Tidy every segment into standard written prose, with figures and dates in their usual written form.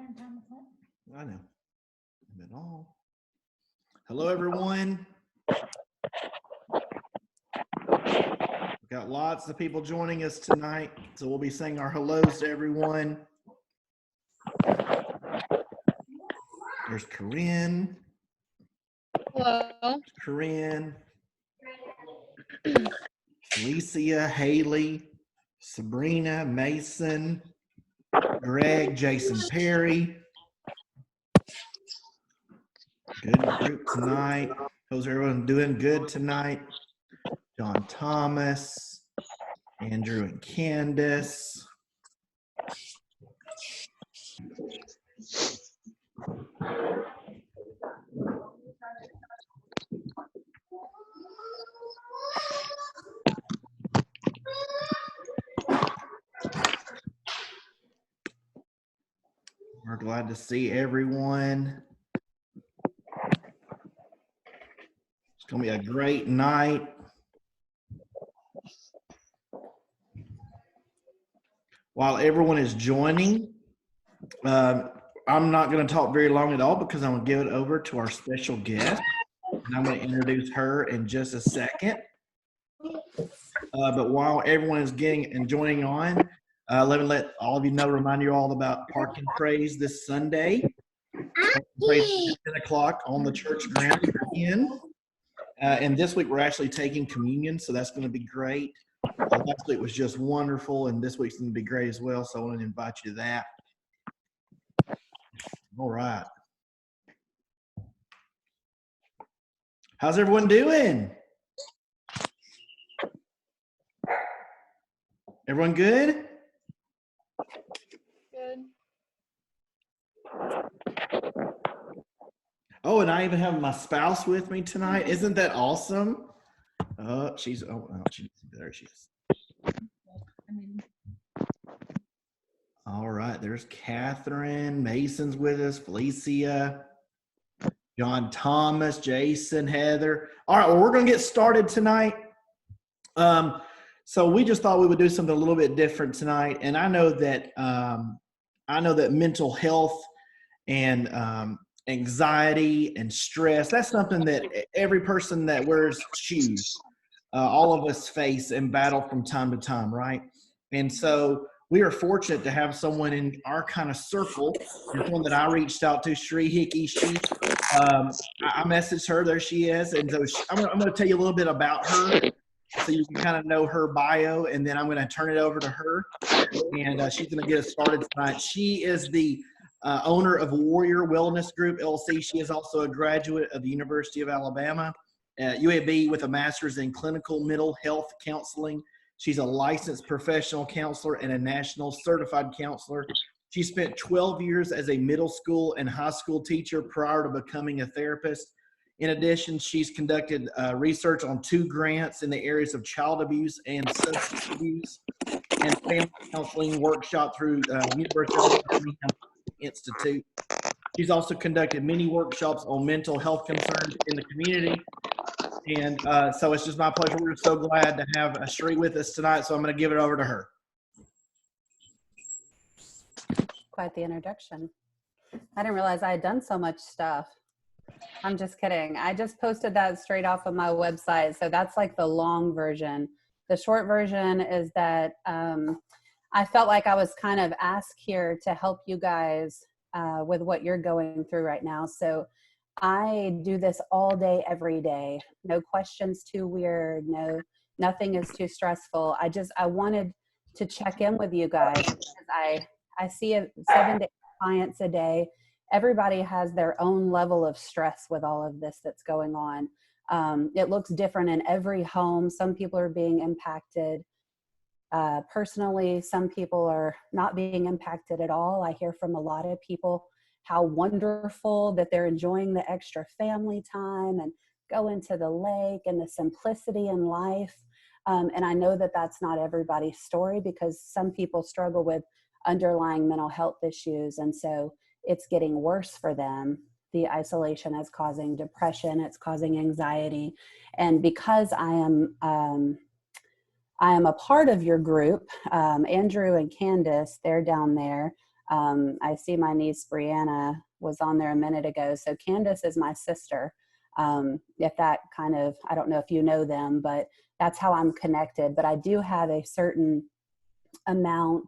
I know. At all. Hello, everyone. We've got lots of people joining us tonight, so we'll be saying our hellos to everyone. There's Corinne. Hello. Corinne. Felicia, Haley, Sabrina, Mason, Greg, Jason Perry. Good group tonight. How's everyone doing good tonight? John Thomas, Andrew and Candace. We're glad to see everyone. It's going to be a great night. While everyone is joining, I'm not going to talk very long at all because I'm going to give it over to our special guest. And I'm going to introduce her in just a second. But while everyone is getting and joining on, let all of you know, remind you all about Park and Praise this Sunday. Praise at 10 o'clock on the church ground again. And this week we're actually taking communion, so that's going to be great. Last week was just wonderful, and this week's going to be great as well, so I want to invite you to that. All right. How's everyone doing? Everyone good? Good. Oh, and I even have my spouse with me tonight. Isn't that awesome? There she is. All right, there's Catherine. Mason's with us. Felicia. John Thomas, Jason, Heather. All right, well, we're going to get started tonight. So we just thought we would do something a little bit different tonight. And I know that mental health and anxiety and stress, that's something that every person that wears shoes, all of us face and battle from time to time, right? And so we are fortunate to have someone in our kind of circle, and one that I reached out to, Cherie Hickey. I messaged her, there she is. And so I'm going to tell you a little bit about her so you can kind of know her bio, and then I'm going to turn it over to her, and she's going to get us started tonight. She is the owner of Warrior Wellness Group, LLC. She is also a graduate of the University of Alabama, UAB, with a master's in clinical mental health counseling. She's a licensed professional counselor and a national certified counselor. She spent 12 years as a middle school and high school teacher prior to becoming a therapist. In addition, she's conducted research on 2 grants in the areas of child abuse and substance abuse, and family counseling workshop through University of Birmingham Institute. She's also conducted many workshops on mental health concerns in the community. And so it's just my pleasure. We're so glad to have Cherie with us tonight. So I'm going to give it over to her. Quite the introduction. I didn't realize I had done so much stuff. I'm just kidding. I just posted that straight off of my website. So that's like the long version. The short version is that I felt like I was kind of asked here to help you guys with what you're going through right now. So I do this all day, every day. No questions too weird. Nothing is too stressful. I wanted to check in with you guys because I see 7 to 8 clients a day. Everybody has their own level of stress with all of this that's going on. It looks different in every home. Some people are being impacted personally. Some people are not being impacted at all. I hear from a lot of people how wonderful that they're enjoying the extra family time and going to the lake and the simplicity in life. And I know that that's not everybody's story because some people struggle with underlying mental health issues. And so it's getting worse for them. The isolation is causing depression. It's causing anxiety. And because I am a part of your group, Andrew and Candace, they're down there. I see my niece Brianna was on there a minute ago. So Candace is my sister. If that kind of, I don't know if you know them, but that's how I'm connected. But I do have a certain amount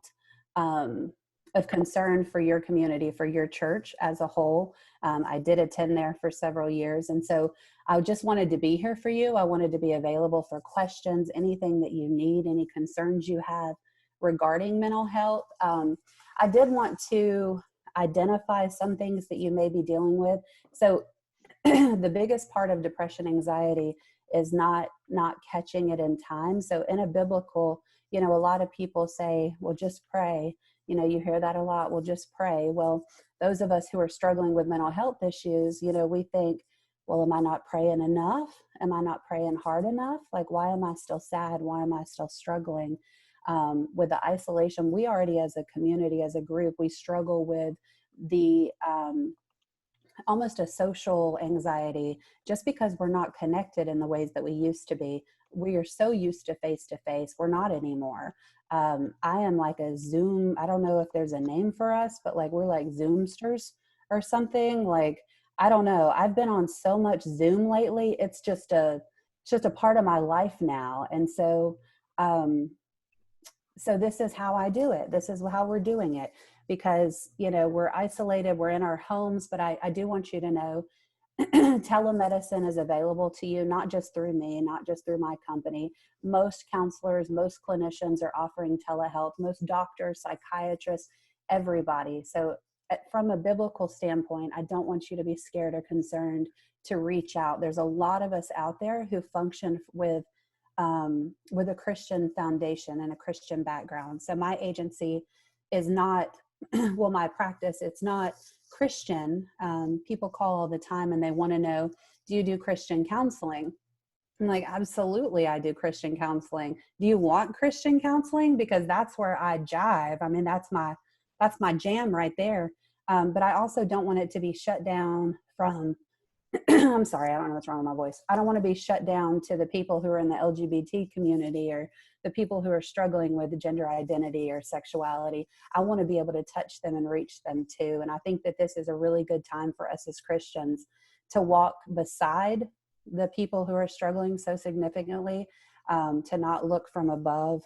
of concern for your community, for your church as a whole. I did attend there for several years. And so I just wanted to be here for you. I wanted to be available for questions, anything that you need, any concerns you have regarding mental health. I did want to identify some things that you may be dealing with. So the biggest part of depression, anxiety is not catching it in time. So in a biblical, a lot of people say, well, just pray. You hear that a lot. Well, just pray. Well, those of us who are struggling with mental health issues, we think, well, am I not praying enough? Am I not praying hard enough? Like, why am I still sad? Why am I still struggling? With the isolation, we already as a community, as a group, we struggle with the almost a social anxiety just because we're not connected in the ways that we used to be. We are so used to face. We're not anymore. I am like a Zoom. I don't know if there's a name for us, but like we're like Zoomsters or something. Like, I don't know. I've been on so much Zoom lately. It's just a part of my life now. And so, so this is how I do it. This is how we're doing it because, we're isolated, we're in our homes, but I do want you to know telemedicine is available to you, not just through me, not just through my company. Most counselors, most clinicians are offering telehealth, most doctors, psychiatrists, everybody. So from a biblical standpoint, I don't want you to be scared or concerned to reach out. There's a lot of us out there who function with a Christian foundation and a Christian background. So my agency is not, well, my practice, it's not Christian. People call all the time and they want to know, do you do Christian counseling? I'm like, absolutely, I do Christian counseling. Do you want Christian counseling? Because that's where I jive. I mean, that's my jam right there. But I also don't want it to be shut down from I'm sorry, I don't know what's wrong with my voice. I don't want to be shut down to the people who are in the LGBT community or the people who are struggling with gender identity or sexuality. I want to be able to touch them and reach them too. And I think that this is a really good time for us as Christians to walk beside the people who are struggling so significantly, to not look from above,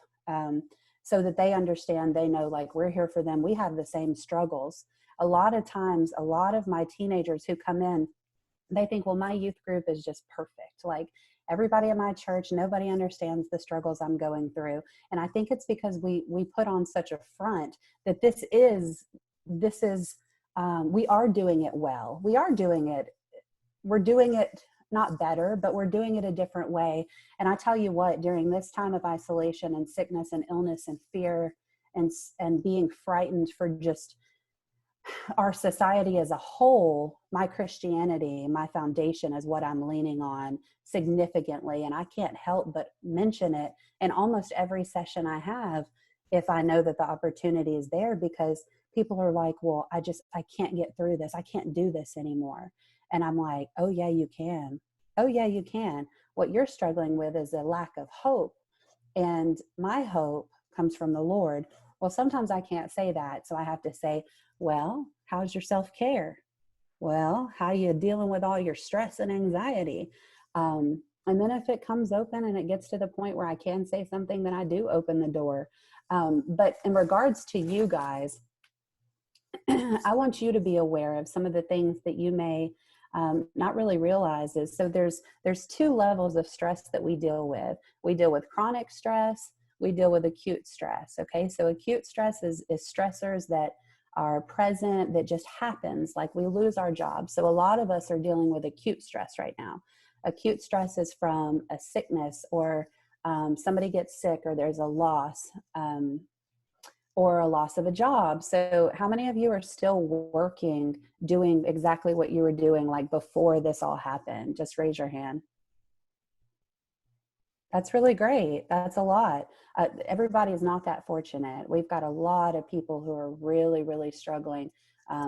so that they understand, they know, like, we're here for them. We have the same struggles. A lot of times, a lot of my teenagers who come in, they think, well, my youth group is just perfect. Like everybody in my church, nobody understands the struggles I'm going through. And I think it's because we put on such a front that we are doing it well. We're doing it not better, but we're doing it a different way. And I tell you what, during this time of isolation and sickness and illness and fear and being frightened for just our society as a whole, my Christianity, my foundation is what I'm leaning on significantly. And I can't help but mention it in almost every session I have if I know that the opportunity is there, because people are like, well, I can't get through this. I can't do this anymore. And I'm like, oh yeah, you can. Oh yeah, you can. What you're struggling with is a lack of hope. And my hope comes from the Lord. Well, sometimes I can't say that. So I have to say, well, how's your self-care? Well, how are you dealing with all your stress and anxiety? And then if it comes open and it gets to the point where I can say something, then I do open the door. But in regards to you guys, I want you to be aware of some of the things that you may not really realize is, so there's two levels of stress that we deal with. We deal with chronic stress. We deal with acute stress. Okay. So acute stress is stressors that are present, that just happens, like we lose our job. So a lot of us are dealing with acute stress right now. Acute stress is from a sickness, or somebody gets sick, or there's a loss, or a loss of a job. So how many of you are still working, doing exactly what you were doing like before this all happened? Just raise your hand. That's really great. That's a lot. Everybody is not that fortunate. We've got a lot of people who are really, really struggling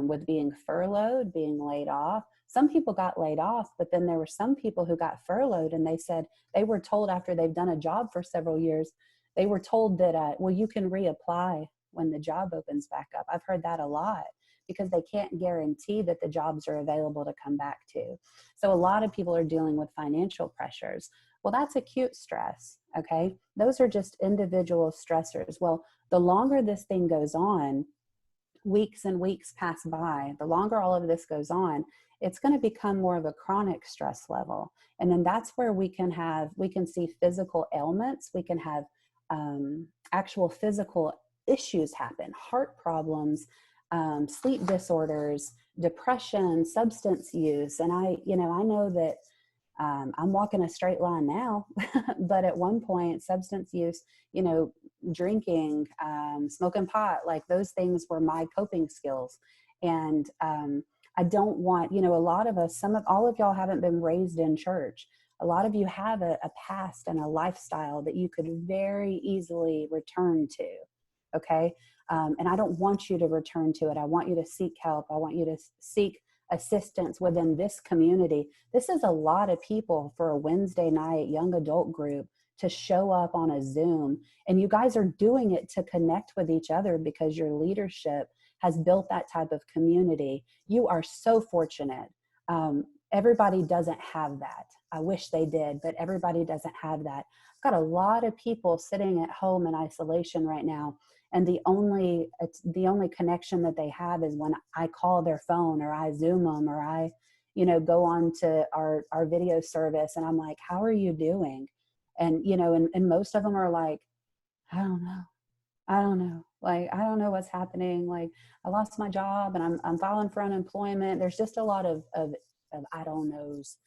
with being furloughed, being laid off. Some people got laid off, but then there were some people who got furloughed, and they said they were told after they've done a job for several years, they were told that, well, you can reapply when the job opens back up. I've heard that a lot because they can't guarantee that the jobs are available to come back to. So a lot of people are dealing with financial pressures. Well, that's acute stress, okay? Those are just individual stressors. Well, the longer this thing goes on, weeks and weeks pass by, the longer all of this goes on, it's going to become more of a chronic stress level. And then that's where we can see physical ailments. We can have actual physical issues happen, heart problems, sleep disorders, depression, substance use. And I know that I'm walking a straight line now, but at one point, substance use, drinking, smoking pot, like those things were my coping skills. And I don't want, a lot of us, all of y'all haven't been raised in church. A lot of you have a past and a lifestyle that you could very easily return to. Okay. And I don't want you to return to it. I want you to seek help. I want you to seek assistance within this community. This is a lot of people for a Wednesday night young adult group to show up on a Zoom. And you guys are doing it to connect with each other because your leadership has built that type of community. You are so fortunate. Everybody doesn't have that. I wish they did, but everybody doesn't have that. I've got a lot of people sitting at home in isolation right now. And the only connection that they have is when I call their phone or I Zoom them or I, go on to our video service and I'm like, how are you doing? And, and most of them are like, I don't know. Like, I don't know what's happening. Like, I lost my job and I'm filing for unemployment. There's just a lot of I don't knows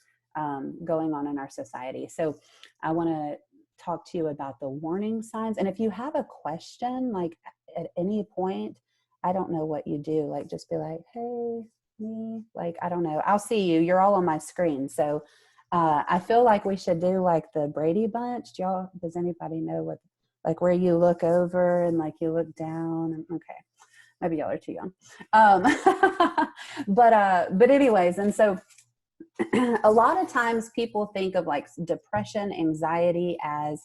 going on in our society. So I want to talk to you about the warning signs. And if you have a question, like at any point, I don't know what you do, like just be like, hey, me, like, I don't know. I'll see you. You're all on my screen. So I feel like we should do like the Brady Bunch. Does anybody know what, like where you look over and like you look down? And, okay. Maybe y'all are too young. But anyways, and so a lot of times people think of like depression, anxiety as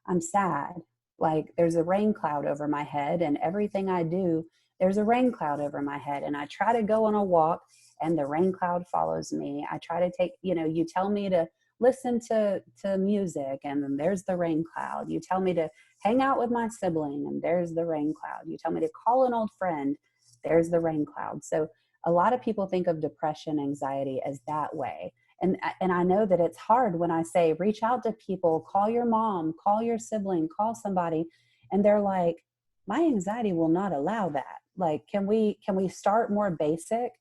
I'm sad. Like there's a rain cloud over my head and everything I do, there's a rain cloud over my head. And I try to go on a walk and the rain cloud follows me. I try to take, you tell me to listen to music and then there's the rain cloud. You tell me to hang out with my sibling and there's the rain cloud. You tell me to call an old friend, there's the rain cloud. So a lot of people think of depression, anxiety as that way. And I know that it's hard when I say, reach out to people, call your mom, call your sibling, call somebody. And they're like, my anxiety will not allow that. Like, can we start more basic?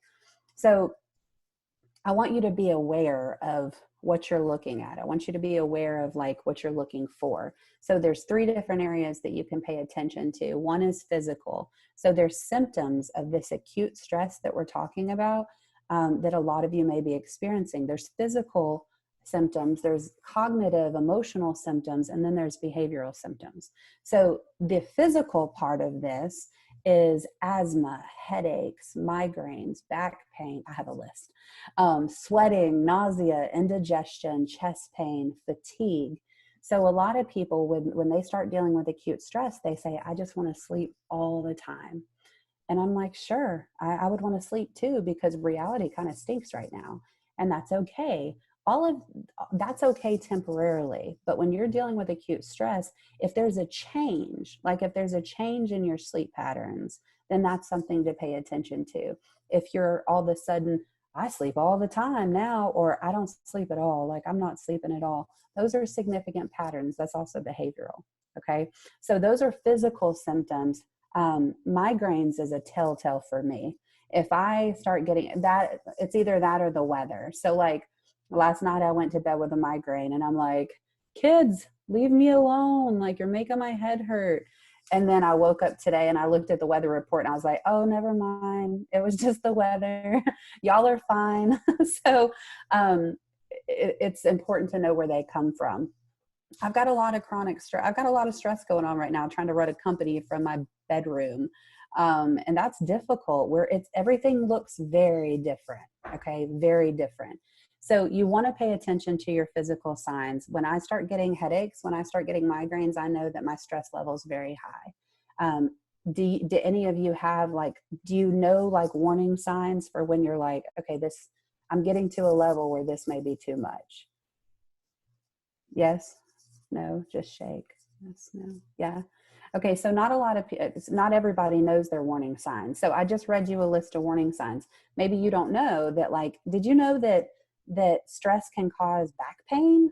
So I want you to be aware of what you're looking at. I want you to be aware of like what you're looking for. So there's 3 different areas that you can pay attention to. One is physical. So there's symptoms of this acute stress that we're talking about that a lot of you may be experiencing. There's physical symptoms, there's cognitive, emotional symptoms, and then there's behavioral symptoms. So the physical part of this is asthma, headaches, migraines, back pain. I have a list. Sweating, nausea, indigestion, chest pain, fatigue. So a lot of people, when they start dealing with acute stress, they say, I just want to sleep all the time. And I'm like, sure, I would want to sleep too, because reality kind of stinks right now. And that's okay. That's okay temporarily. But when you're dealing with acute stress, if there's a change, like if there's a change in your sleep patterns, then that's something to pay attention to. If you're all of a sudden, I sleep all the time now, or I don't sleep at all, like I'm not sleeping at all. Those are significant patterns. That's also behavioral. Okay. So those are physical symptoms. Migraines is a telltale for me. If I start getting that, it's either that or the weather. So like last night I went to bed with a migraine and I'm like, kids, leave me alone. Like you're making my head hurt. And then I woke up today and I looked at the weather report and I was like, oh, never mind. It was just the weather. Y'all are fine. So it's important to know where they come from. I've got a lot of chronic stress. I've got a lot of stress going on right now, trying to run a company from my bedroom. And that's difficult where everything looks very different. Okay. Very different. So you want to pay attention to your physical signs. When I start getting headaches, when I start getting migraines, I know that my stress level is very high. do any of you have like, do you know like warning signs for when you're like, okay, I'm getting to a level where this may be too much? Yes, no, just shake. Yes, no, yeah. Okay, so not everybody knows their warning signs. So I just read you a list of warning signs. Maybe you don't know that, like, did you know that stress can cause back pain?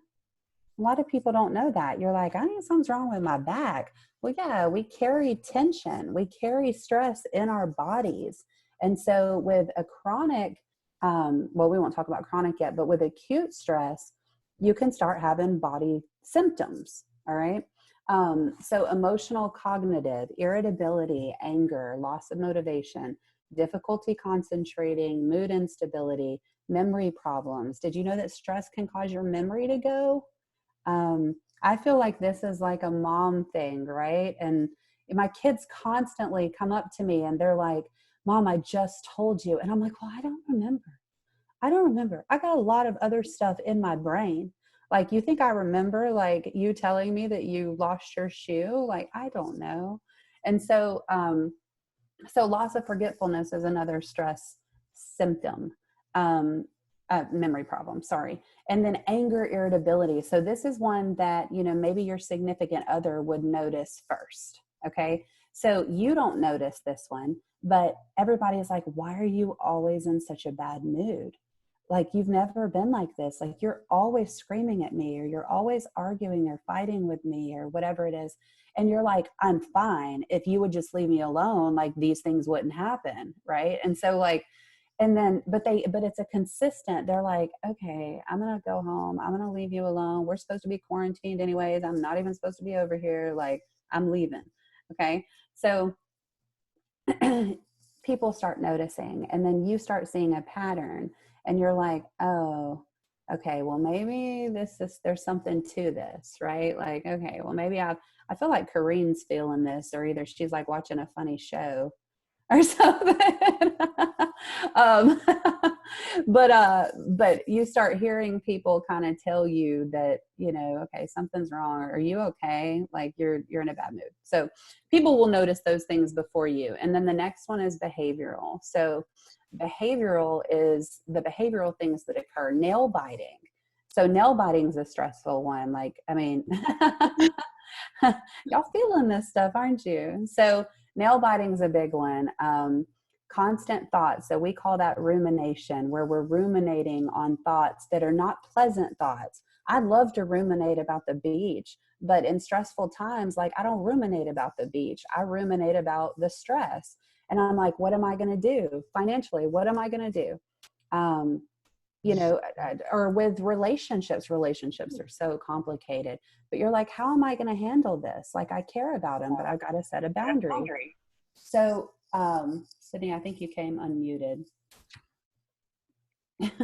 A lot of people don't know that. You're like, I think something's wrong with my back. Well, yeah, we carry tension, we carry stress in our bodies. And so with a chronic, well, we won't talk about chronic yet, but with acute stress, you can start having body symptoms. All right. So emotional, cognitive, irritability, anger, loss of motivation, difficulty concentrating, mood instability, memory problems. Did you know that stress can cause your memory to go? I feel like this is like a mom thing, right? And my kids constantly come up to me and they're like, Mom, I just told you. And I'm like, well, I don't remember. I don't remember. I got a lot of other stuff in my brain. Like, you think I remember like you telling me that you lost your shoe? Like, I don't know. And so, so loss of forgetfulness is another stress symptom. Memory problem, sorry. And then anger, irritability. So this is one that, you know, maybe your significant other would notice first. Okay. So you don't notice this one, but everybody is like, why are you always in such a bad mood? Like, you've never been like this. Like, you're always screaming at me, or you're always arguing or fighting with me, or whatever it is. And you're like, I'm fine. If you would just leave me alone, like, these things wouldn't happen. Right. And so like, and then, but it's a consistent, they're like, okay, I'm going to go home. I'm going to leave you alone. We're supposed to be quarantined anyways. I'm not even supposed to be over here. Like, I'm leaving. Okay. So people start noticing, and then you start seeing a pattern, and you're like, oh, okay, well, maybe there's something to this, right? Like, okay, well, maybe I feel like Kareen's feeling this, or either she's like watching a funny show or something. um, but you start hearing people kind of tell you that, you know, okay, something's wrong. Are you okay? Like, you're in a bad mood. So people will notice those things before you. And then the next one is behavioral. So behavioral is the behavioral things that occur. Nail biting. So nail biting is a stressful one. Like, I mean, y'all feeling this stuff, aren't you? So nail biting is a big one. Constant thoughts. So we call that rumination, where we're ruminating on thoughts that are not pleasant thoughts. I'd love to ruminate about the beach, but in stressful times, like, I don't ruminate about the beach. I ruminate about the stress. And I'm like, what am I going to do financially? What am I going to do? You know, or with relationships are so complicated, but you're like, how am I going to handle this? Like, I care about him, but I've got to set a boundary. So, Sydney, I think you came unmuted.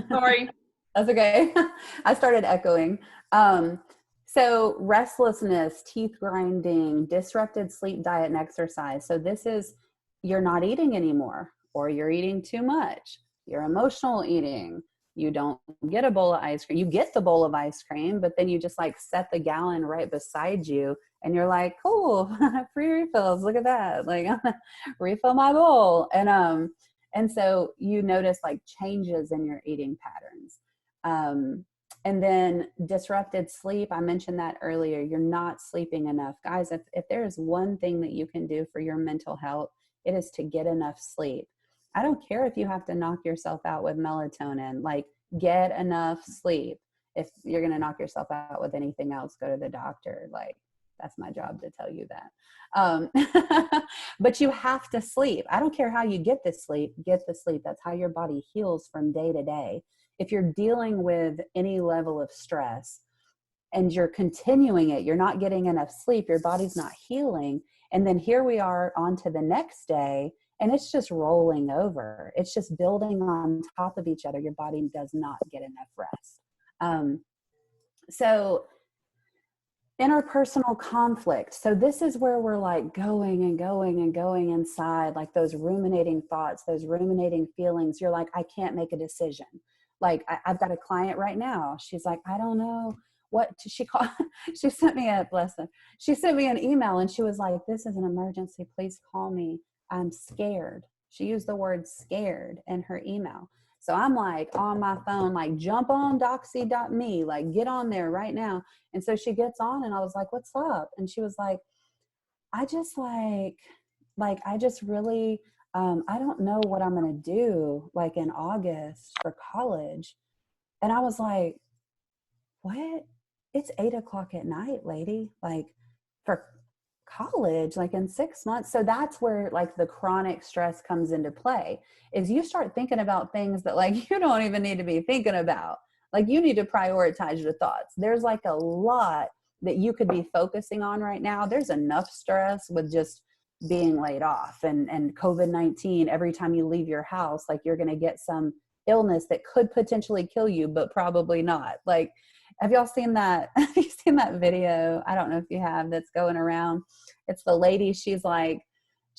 Sorry. That's okay. I started echoing. So restlessness, teeth grinding, disrupted sleep, diet, and exercise. So this is, you're not eating anymore, or you're eating too much. You're emotional eating. You don't get a bowl of ice cream. You get the bowl of ice cream, but then you just like set the gallon right beside you, and you're like, cool, free refills. Look at that. Like, refill my bowl. And so you notice like changes in your eating patterns. And then disrupted sleep. I mentioned that earlier. You're not sleeping enough. Guys, if there is one thing that you can do for your mental health, it is to get enough sleep. I don't care if you have to knock yourself out with melatonin, like, get enough sleep. If you're going to knock yourself out with anything else, go to the doctor. Like, that's my job to tell you that. But you have to sleep. I don't care how you get the sleep, get the sleep. That's how your body heals from day to day. If you're dealing with any level of stress and you're continuing it, you're not getting enough sleep, your body's not healing. And then here we are on to the next day, and it's just rolling over. It's just building on top of each other. Your body does not get enough rest. So interpersonal conflict. So this is where we're like going and going and going inside, like those ruminating thoughts, those ruminating feelings. You're like, I can't make a decision. Like, I've got a client right now. She's like, I don't know she called, she sent me a blessing. She sent me an email and she was like, this is an emergency. Please call me. I'm scared. She used the word scared in her email. So I'm like on my phone, like jump on doxy.me, like get on there right now. And so she gets on and I was like, what's up? And she was like, I just I just really, I don't know what I'm going to do like in August for college. And I was like, what? It's 8:00 at night, lady, like for college, like in 6 months. So that's where like the chronic stress comes into play, is you start thinking about things that like you don't even need to be thinking about. Like you need to prioritize your thoughts. There's like a lot that you could be focusing on right now. There's enough stress with just being laid off and COVID-19. Every time you leave your house, like you're going to get some illness that could potentially kill you, but probably not. Like, have y'all seen that? Have you seen that video? I don't know if you have, that's going around. It's the lady. She's like,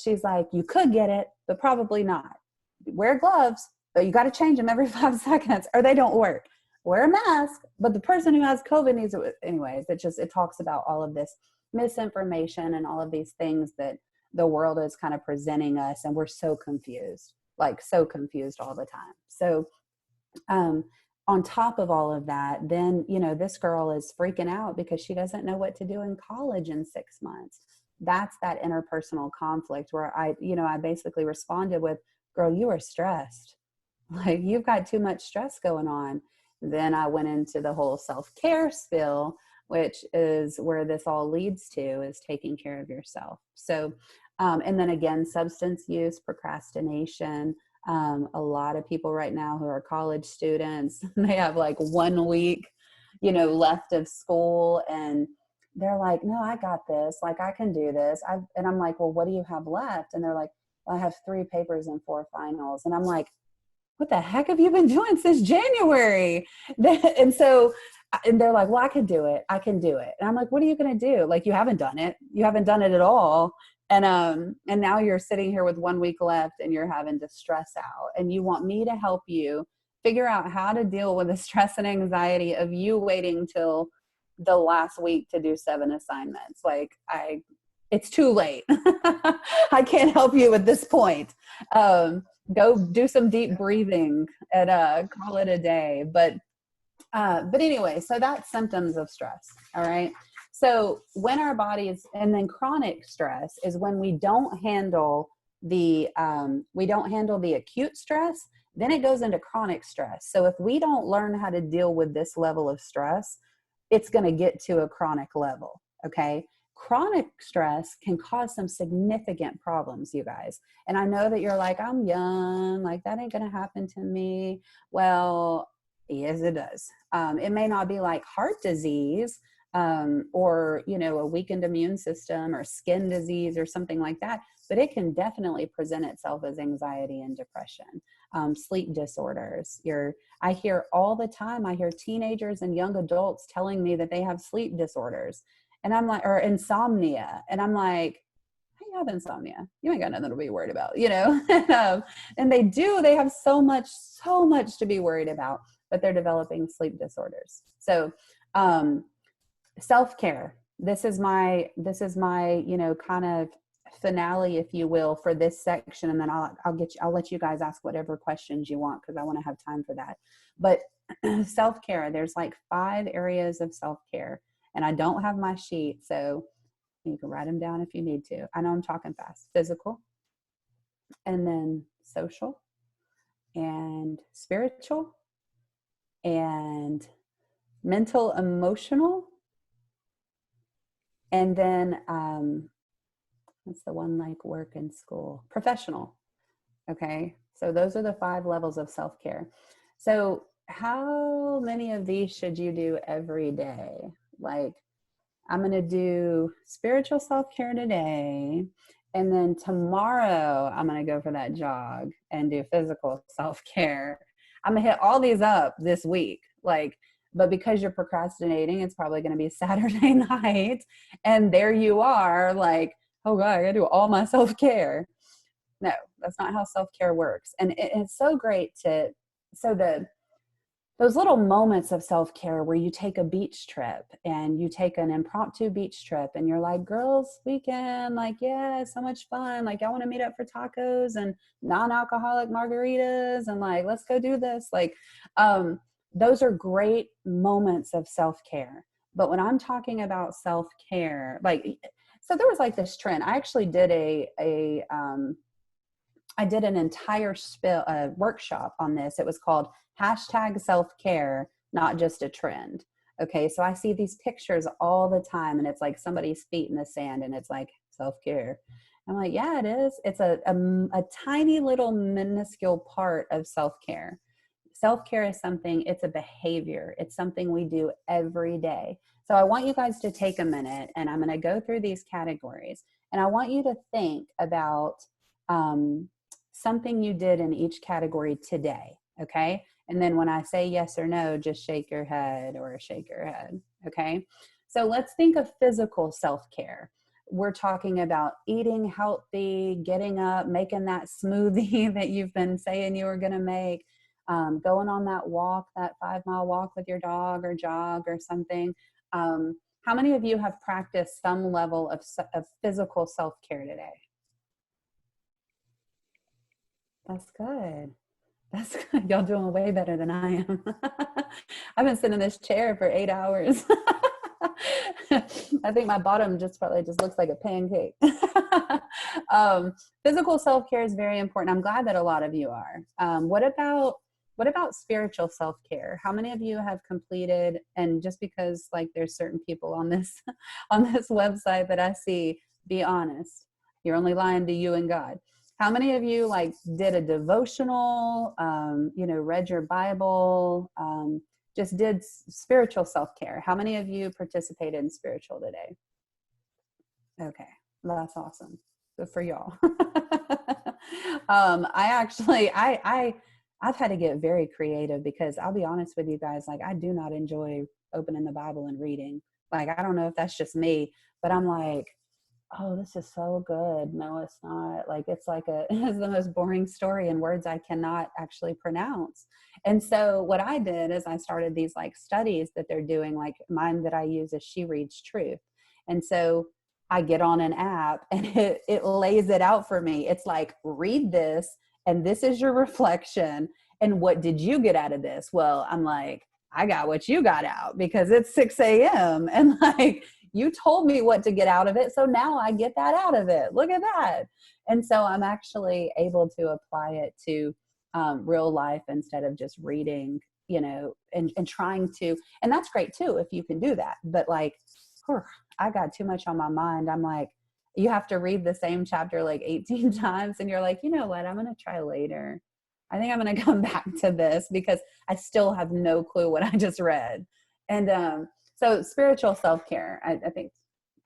you could get it, but probably not. Wear gloves, but you got to change them every 5 seconds or they don't work. Wear a mask, but the person who has COVID needs it. Anyways, it talks about all of this misinformation and all of these things that the world is kind of presenting us. And we're so confused, like so confused all the time. So, on top of all of that, then, this girl is freaking out because she doesn't know what to do in college in 6 months. That's that interpersonal conflict where I basically responded with, girl, you are stressed. Like you've got too much stress going on. Then I went into the whole self-care spill, which is where this all leads to, is taking care of yourself. So, and then again, substance use, procrastination. A lot of people right now who are college students, they have like 1 week, left of school and they're like, no, I got this. Like, I can do this. And I'm like, well, what do you have left? And they're like, well, I have 3 papers and 4 finals. And I'm like, what the heck have you been doing since January? And they're like, well, I can do it. I can do it. And I'm like, what are you going to do? Like, you haven't done it. You haven't done it at all. And now you're sitting here with 1 week left and you're having to stress out, and you want me to help you figure out how to deal with the stress and anxiety of you waiting till the last week to do 7 assignments. Like it's too late. I can't help you at this point. Go do some deep breathing and call it a day. But anyway, so that's symptoms of stress. All right. So when our bodies, and then chronic stress is when we don't handle the acute stress, then it goes into chronic stress. So if we don't learn how to deal with this level of stress, it's going to get to a chronic level. Okay. Chronic stress can cause some significant problems, you guys. And I know that you're like, I'm young, like that ain't going to happen to me. Well, yes, it does. It may not be like heart disease, or, a weakened immune system or skin disease or something like that, but it can definitely present itself as anxiety and depression, sleep disorders. I hear all the time, I hear teenagers and young adults telling me that they have sleep disorders, and I'm like, or insomnia. And I'm like, how you have insomnia? You ain't got nothing to be worried about, and they have so much to be worried about, but they're developing sleep disorders. So, self-care. This is my, kind of finale, if you will, for this section. And then I'll let you guys ask whatever questions you want, because I want to have time for that. But self-care, there's like 5 areas of self-care, and I don't have my sheet, so you can write them down if you need to. I know I'm talking fast. Physical, and then social, and spiritual, and mental, emotional, and then what's the one like work and school? Professional. Okay. So those are the 5 levels of self-care. So how many of these should you do every day? Like, I'm going to do spiritual self-care today, and then tomorrow I'm going to go for that jog and do physical self-care. I'm going to hit all these up this week. But because you're procrastinating, it's probably going to be Saturday night. And there you are like, oh God, I got to do all my self-care. No, that's not how self-care works. And it's so great those little moments of self-care where you take a beach trip and you take an impromptu beach trip and you're like, girls weekend, like, yeah, so much fun. Like, y'all want to meet up for tacos and non-alcoholic margaritas and like, let's go do this. Like, those are great moments of self-care. But when I'm talking about self-care, like, so there was like this trend. I actually did I did an entire workshop on this. It was called #self-care, not just a trend. Okay, so I see these pictures all the time, and it's like somebody's feet in the sand, and it's like self-care. I'm like, yeah, it is. It's a tiny little minuscule part of self-care. Self-care is something, it's a behavior. It's something we do every day. So I want you guys to take a minute, and I'm going to go through these categories, and I want you to think about something you did in each category today, okay? And then when I say yes or no, just shake your head or shake your head, okay? So let's think of physical self-care. We're talking about eating healthy, getting up, making that smoothie that you've been saying you were gonna make, going on that walk, that 5-mile walk with your dog or jog or something. How many of you have practiced some level of physical self-care today? That's good. That's good. Y'all doing way better than I am. I've been sitting in this chair for 8 hours. I think my bottom probably just looks like a pancake. Physical self-care is very important. I'm glad that a lot of you are. What about spiritual self-care? How many of you have completed, and just because like there's certain people on this on this website that I see, be honest. You're only lying to you and God. How many of you like did a devotional, read your Bible, just did spiritual self-care? How many of you participated in spiritual today? Okay, well, that's awesome. Good for y'all. I've had to get very creative because I'll be honest with you guys, like I do not enjoy opening the Bible and reading. Like, I don't know if that's just me, but I'm like, oh, this is so good. No, it's not. Like, it's the most boring story in words I cannot actually pronounce. And so what I did is I started these like studies that they're doing, like mine that I use is She Reads Truth. And so I get on an app and it lays it out for me. It's like, read this, and this is your reflection. And what did you get out of this? Well, I'm like, I got what you got out because it's 6 a.m. And like, you told me what to get out of it. So now I get that out of it. Look at that. And so I'm actually able to apply it to real life instead of just reading, and trying to, and that's great too, if you can do that. But like, I got too much on my mind. I'm like, you have to read the same chapter like 18 times. And you're like, you know what? I'm going to try later. I think I'm going to come back to this because I still have no clue what I just read. And, so spiritual self-care, I think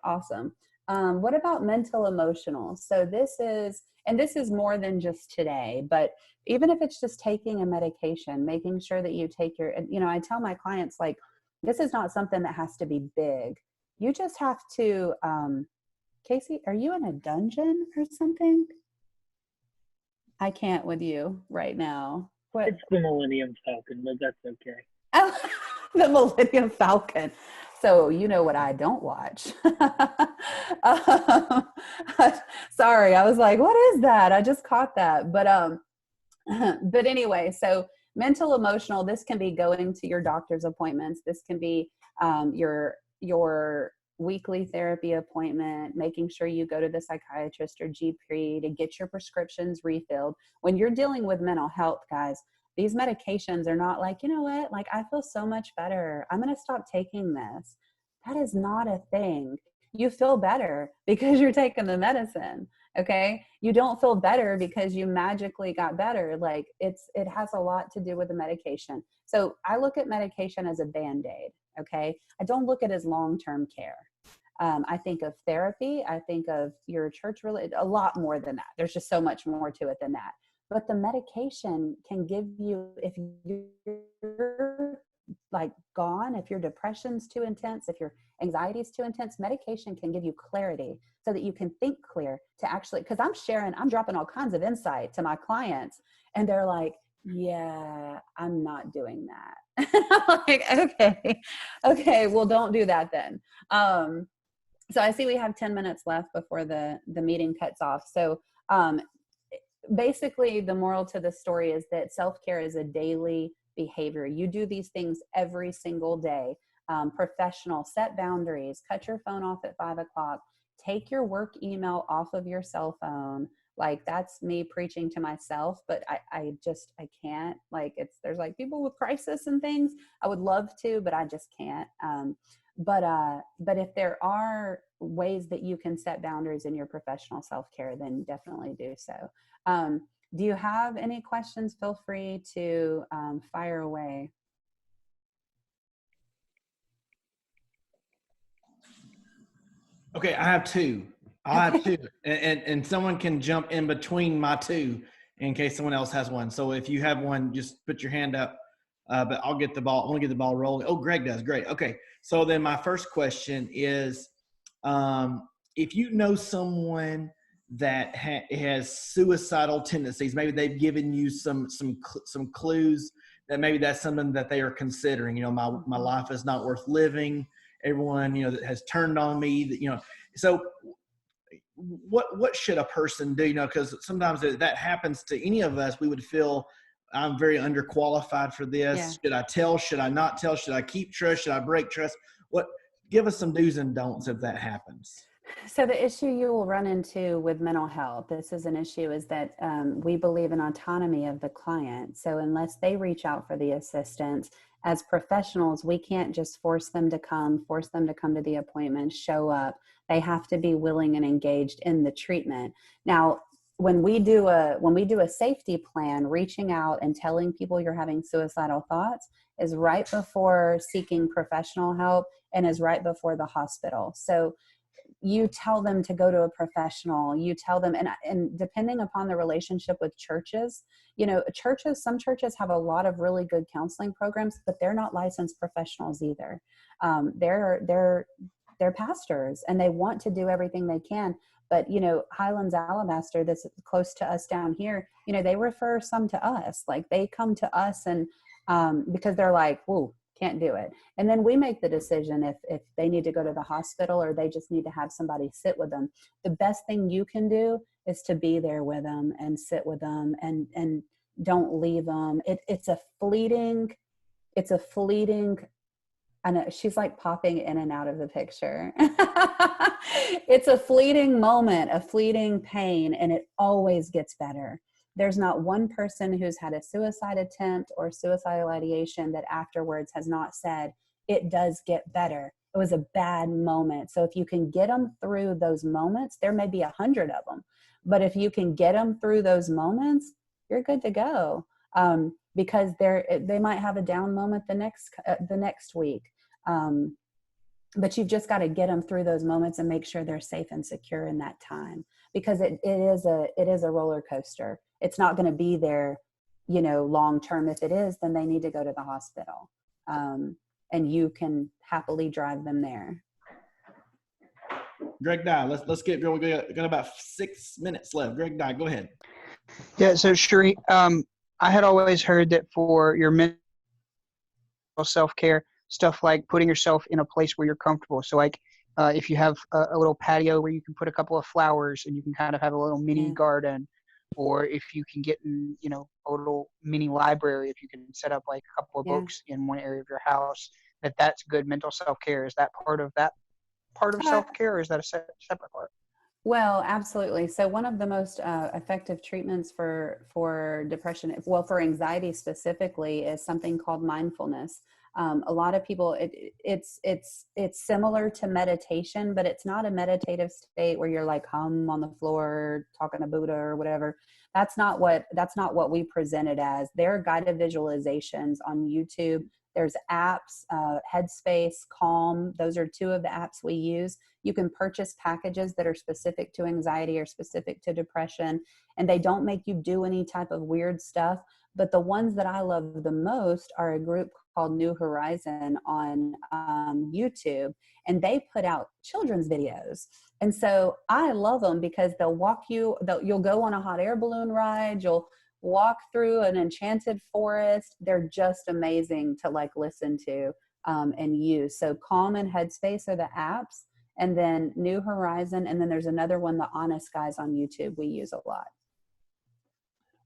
awesome. What about mental emotional? So this is more than just today, but even if it's just taking a medication, making sure that you take I tell my clients, like, this is not something that has to be big. You just have to, Casey, are you in a dungeon or something? I can't with you right now. What? It's the Millennium Falcon, but that's okay. Oh, the Millennium Falcon. So you know what I don't watch. Sorry, I was like, what is that? I just caught that. But anyway, so mental, emotional, this can be going to your doctor's appointments. This can be your weekly therapy appointment, making sure you go to the psychiatrist or GP to get your prescriptions refilled. When you're dealing with mental health, guys, these medications are not like, you know what, like I feel so much better, I'm going to stop taking this. That is not a thing. You feel better because you're taking the medicine. Okay. You don't feel better because you magically got better. Like it has a lot to do with the medication. So I look at medication as a Band-Aid. Okay. I don't look at it as long-term care. I think of therapy. I think of your church related, a lot more than that. There's just so much more to it than that. But the medication can give you, if you're like gone, if your depression's too intense, if your anxiety is too intense, medication can give you clarity so that you can think clear to actually, because I'm dropping all kinds of insight to my clients and they're like, yeah, I'm not doing that. I'm like, okay, well, don't do that then. So I see we have 10 minutes left before the meeting cuts off. So basically the moral to the story is that self-care is a daily behavior. You do these things every single day. Professional, set boundaries, cut your phone off at 5 o'clock, take your work email off of your cell phone. Like, that's me preaching to myself, but I can't. Like, there's like people with crisis and things. I would love to, but I just can't. But if there are ways that you can set boundaries in your professional self-care, then definitely do so. Do you have any questions? Feel free to fire away. Okay, I have two. I have two, and someone can jump in between my two in case someone else has one. So if you have one, just put your hand up. But I'll get the ball. I want to get the ball rolling. Oh, Greg does. Great. Okay. So then my first question is, if you know someone that has suicidal tendencies, maybe they've given you some clues that maybe that's something that they are considering. You know, my life is not worth living. Everyone, you know, that has turned on me. You know, so what should a person do? You know, because sometimes that happens to any of us. We would feel, I'm very underqualified for this. Yeah. Should I tell? Should I not tell? Should I keep trust? Should I break trust? Give us some do's and don'ts if that happens. So the issue you will run into with mental health, this is an issue, is that we believe in autonomy of the client. So unless they reach out for the assistance, as professionals, we can't just force them to come to the appointment, show up. They have to be willing and engaged in the treatment. Now, when we do a safety plan, reaching out and telling people you're having suicidal thoughts is right before seeking professional help and is right before the hospital. So you tell them to go to a professional, you tell them, and depending upon the relationship with churches, you know, some churches have a lot of really good counseling programs, but they're not licensed professionals either. They're pastors and they want to do everything they can. But, you know, Highlands Alabaster, that's close to us down here, you know, they refer some to us. Like, they come to us and because they're like, whoa, can't do it. And then we make the decision if they need to go to the hospital or they just need to have somebody sit with them. The best thing you can do is to be there with them and sit with them and don't leave them. It's a fleeting, I know she's like popping in and out of the picture. It's a fleeting moment, a fleeting pain, and it always gets better. There's not one person who's had a suicide attempt or suicidal ideation that afterwards has not said, it does get better. It was a bad moment. So if you can get them through those moments, there may be 100 of them, but if you can get them through those moments, you're good to go. Because they might have a down moment the next week. But you've just got to get them through those moments and make sure they're safe and secure in that time, because it is a roller coaster. It's not going to be there, you know, long term. If it is, then they need to go to the hospital, and you can happily drive them there. Greg Dye, let's get going. We got about 6 minutes left. Greg Dye, go ahead. Yeah, so Cherie, I had always heard that for your mental self-care, stuff like putting yourself in a place where you're comfortable. So like if you have a little patio where you can put a couple of flowers and you can kind of have a little mini garden, or if you can get in, you know, a little mini library, if you can set up like a couple of books in one area of your house, that's good mental self-care. Is that part of self-care, or is that a separate part? Well, absolutely. So one of the most effective treatments for depression, well, for anxiety specifically, is something called mindfulness. A lot of people, it's similar to meditation, but it's not a meditative state where you're like hum on the floor talking to Buddha or whatever. That's not what we present it as. There are guided visualizations on YouTube. There's apps, Headspace, Calm. Those are two of the apps we use. You can purchase packages that are specific to anxiety or specific to depression, and they don't make you do any type of weird stuff. But the ones that I love the most are a group called New Horizon on YouTube, and they put out children's videos. And so I love them because they'll walk you, you'll go on a hot air balloon ride, you'll walk through an enchanted forest. They're just amazing to like listen to and use. So Calm and Headspace are the apps, and then New Horizon, and then there's another one, The Honest Guys on YouTube, we use a lot.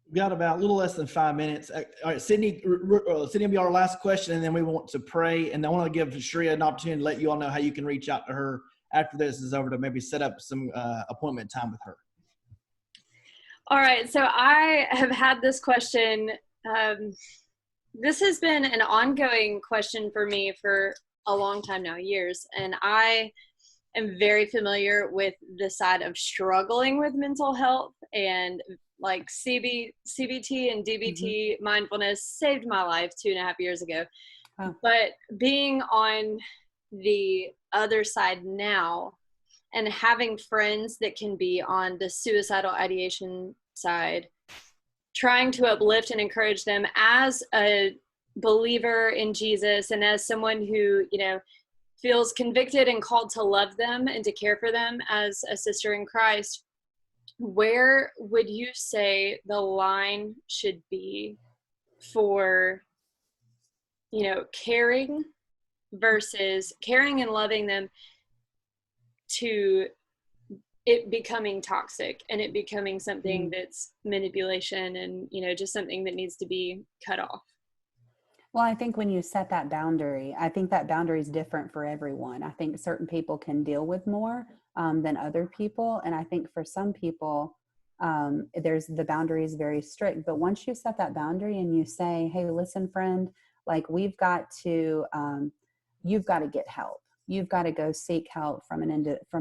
We've got about a little less than 5 minutes. All right, Sydney will be our last question, and then we want to pray. And I want to give Cherie an opportunity to let you all know how you can reach out to her after this is over to maybe set up some appointment time with her. All right, so I have had this question. This has been an ongoing question for me for a long time now, years, and I am very familiar with the side of struggling with mental health, and like CBT and DBT mindfulness saved my life 2.5 years ago. Oh. But being on the other side now and having friends that can be on the suicidal ideation side, trying to uplift and encourage them as a believer in Jesus and as someone who, you know, feels convicted and called to love them and to care for them as a sister in Christ, where would you say the line should be for, you know, caring versus caring and loving them to it becoming toxic and it becoming something that's manipulation and, you know, just something that needs to be cut off? Well, I think when you set that boundary, I think that boundary is different for everyone. I think certain people can deal with more than other people. And I think for some people, there's the boundary is very strict. But once you set that boundary and you say, hey, listen, friend, like you've got to get help. You've got to go seek help from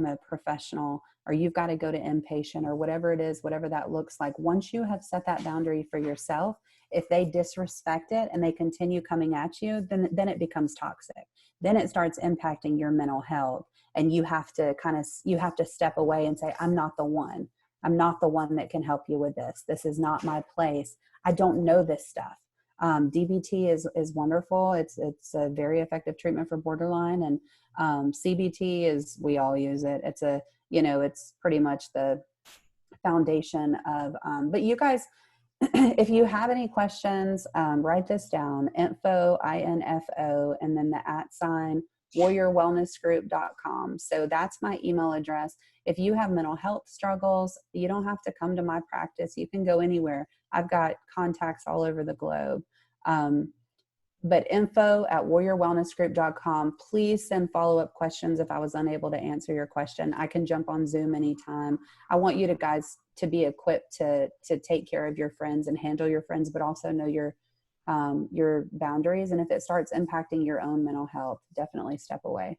a professional, or you've got to go to inpatient, or whatever it is, whatever that looks like. Once you have set that boundary for yourself, if they disrespect it and they continue coming at you, then it becomes toxic. Then it starts impacting your mental health, and you have to step away and say, I'm not the one. I'm not the one that can help you with this. This is not my place. I don't know this stuff. DBT is wonderful. It's a very effective treatment for borderline, and CBT is, we all use it. It's pretty much the foundation of, but you guys, if you have any questions, write this down, info, and then the @ warriorwellnessgroup.com. So that's my email address. If you have mental health struggles, you don't have to come to my practice. You can go anywhere. I've got contacts all over the globe. But info @ warriorwellnessgroup.com. Please send follow-up questions if I was unable to answer your question. I can jump on Zoom anytime. I want you guys to be equipped to take care of your friends and handle your friends, but also know your boundaries. And if it starts impacting your own mental health, definitely step away.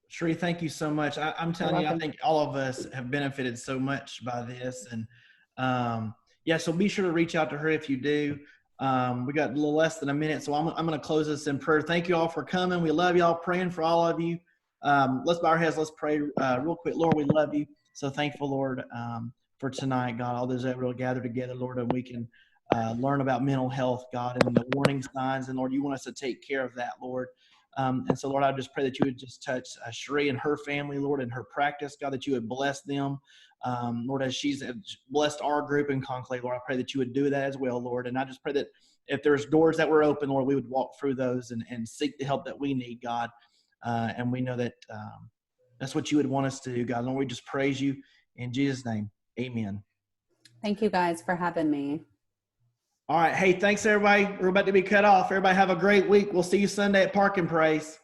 Cherie, thank you so much. I'm telling you, I think all of us have benefited so much by this. And so be sure to reach out to her if you do. We got a little less than a minute, so I'm going to close this in prayer. Thank you all for coming. We love y'all, praying for all of you. Let's bow our heads. Let's pray real quick. Lord, we love you. So thankful, Lord, for tonight, God, all those that will gather together, Lord, and we can learn about mental health, God, and the warning signs. And Lord, you want us to take care of that, Lord. And so, Lord, I just pray that you would just touch Cherie and her family, Lord, and her practice, God, that you would bless them. Lord, as she's blessed our group in Conclave, Lord, I pray that you would do that as well, Lord. And I just pray that if there's doors that were open, Lord, we would walk through those and seek the help that we need, God. And we know that that's what you would want us to do, God. Lord, we just praise you in Jesus' name. Amen. Thank you guys for having me. All right. Hey, thanks, everybody. We're about to be cut off. Everybody have a great week. We'll see you Sunday at Park and Praise.